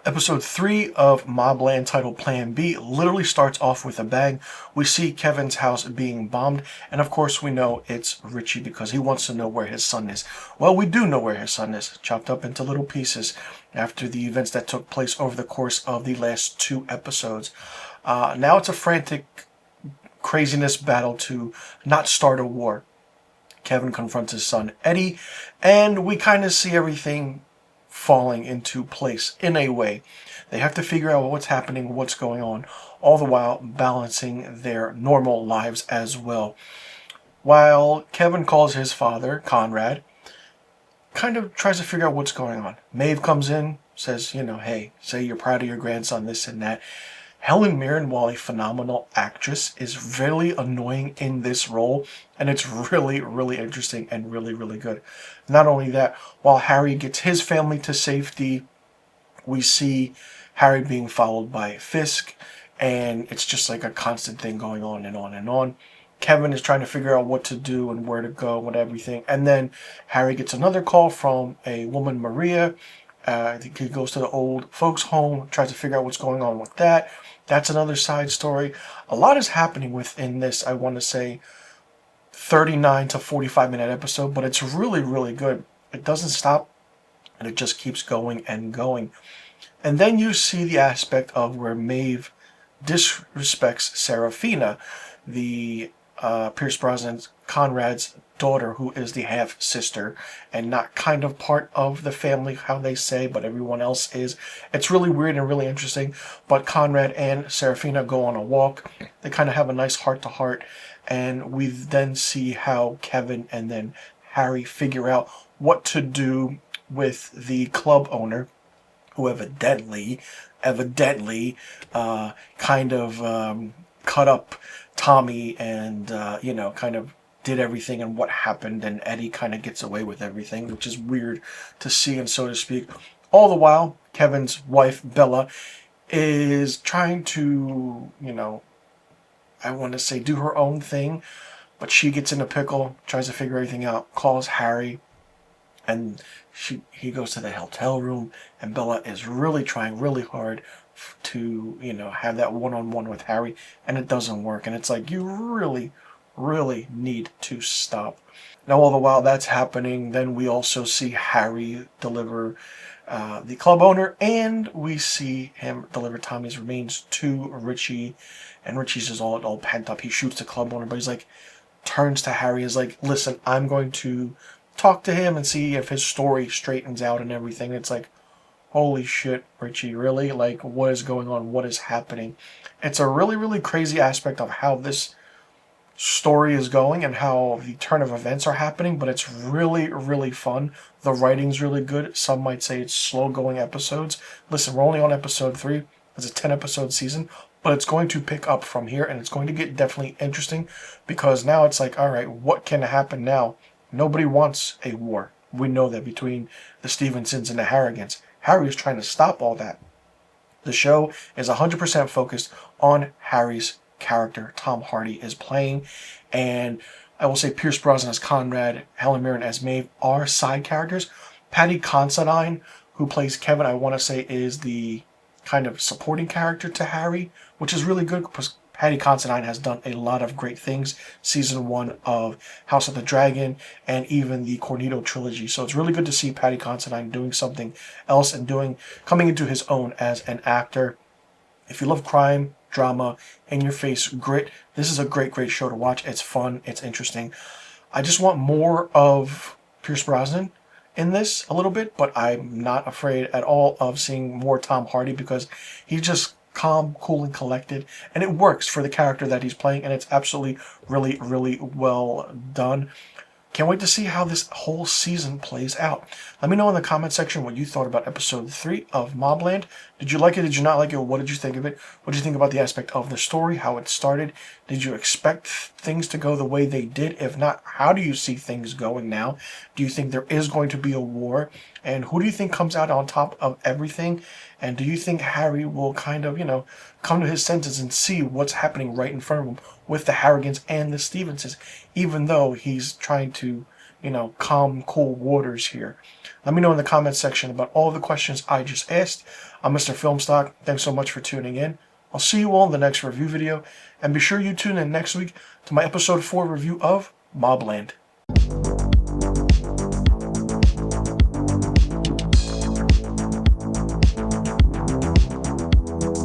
Episode 3 of MobLand, titled Plan B, literally starts off with a bang. We see Kevin's house being bombed, and of course we know it's Richie because he wants to know where his son is. Well, we do know where his son is, chopped up into little pieces after the events that took place over the course of the last 2 episodes. Now it's a frantic craziness battle to not start a war. Kevin confronts his son Eddie, and we kind of see everything falling into place in a way. They have to figure out what's happening, what's going on, all the while balancing their normal lives as well. While Kevin calls his father, Conrad, kind of tries to figure out what's going on. Maeve comes in, says, hey, say you're proud of your grandson, this and that. Helen Mirren, while a phenomenal actress, is really annoying in this role, and it's really, really interesting and really, really good. Not only that, while Harry gets his family to safety, we see Harry being followed by Fisk, and it's just like a constant thing going on and on and on. Kevin is trying to figure out what to do and where to go and everything, and then Harry gets another call from a woman, Maria. I think he goes to the old folks' home, tries to figure out what's going on with that. That's another side story. A lot is happening within this, I want to say, 39 to 45-minute episode, but it's really, really good. It doesn't stop, and it just keeps going and going. And then you see the aspect of where Maeve disrespects Serafina, the Pierce Brosnan's Conrad's daughter, who is the half-sister and not kind of part of the family, how they say, but everyone else is. It's really weird and really interesting, but Conrad and Serafina go on a walk. They kind of have a nice heart-to-heart, and we then see how Kevin and then Harry figure out what to do with the club owner, who evidently kind of cut up Tommy and, kind of did everything and what happened, and Eddie kind of gets away with everything, which is weird to see and so to speak. All the while, Kevin's wife, Bella, is trying to, I want to say do her own thing, but she gets in a pickle, tries to figure everything out, calls Harry, and he goes to the hotel room, and Bella is really trying really hard to, have that one-on-one with Harry, and it doesn't work. And it's like, you really need to stop. Now, all the while that's happening, then we also see Harry deliver the club owner, and we see him deliver Tommy's remains to Richie, and Richie's just all pent up. He shoots the club owner, but he's like, turns to Harry, is like, listen, I'm going to talk to him and see if his story straightens out and everything. It's like, holy shit, Richie, really? Like, what is going on? What is happening? It's a really, really crazy aspect of how this story is going and how the turn of events are happening, but it's really, really fun. The writing's really good. Some might say it's slow-going episodes. Listen, we're only on episode 3. It's a 10-episode season, but it's going to pick up from here, and it's going to get definitely interesting, because now it's like, all right, what can happen now? Nobody wants a war. We know that, between the Stevensons and the Harrigans. Harry is trying to stop all that. The show is 100% focused on Harry's character. Tom Hardy is playing, and I will say Pierce Brosnan as Conrad, Helen Mirren as Maeve are side characters. Paddy Considine, who plays Kevin, I want to say is the kind of supporting character to Harry, which is really good because Paddy Considine has done a lot of great things. Season 1 of House of the Dragon and even the Cornetto trilogy. So it's really good to see Paddy Considine doing something else and coming into his own as an actor. If you love crime, drama, in-your-face grit, this is a great show to watch. It's fun. It's interesting. I just want more of Pierce Brosnan in this a little bit, but I'm not afraid at all of seeing more Tom Hardy, because he's just calm, cool, and collected, and it works for the character that he's playing, and it's absolutely really, really well done. Can't wait to see how this whole season plays out. Let me know in the comment section what you thought about episode 3 of MobLand. Did you like it? Did you not like it? What did you think of it? What did you think about the aspect of the story, how it started? Did you expect things to go the way they did? If not, how do you see things going now? Do you think there is going to be a war? And who do you think comes out on top of everything? And do you think Harry will kind of, come to his senses and see what's happening right in front of him with the Harrigans and the Stevensons, even though he's trying to, calm, cool waters here. Let me know in the comment section about all the questions I just asked. I'm Mr. Filmstock. Thanks so much for tuning in. I'll see you all in the next review video, and be sure you tune in next week to my episode 4 review of MobLand.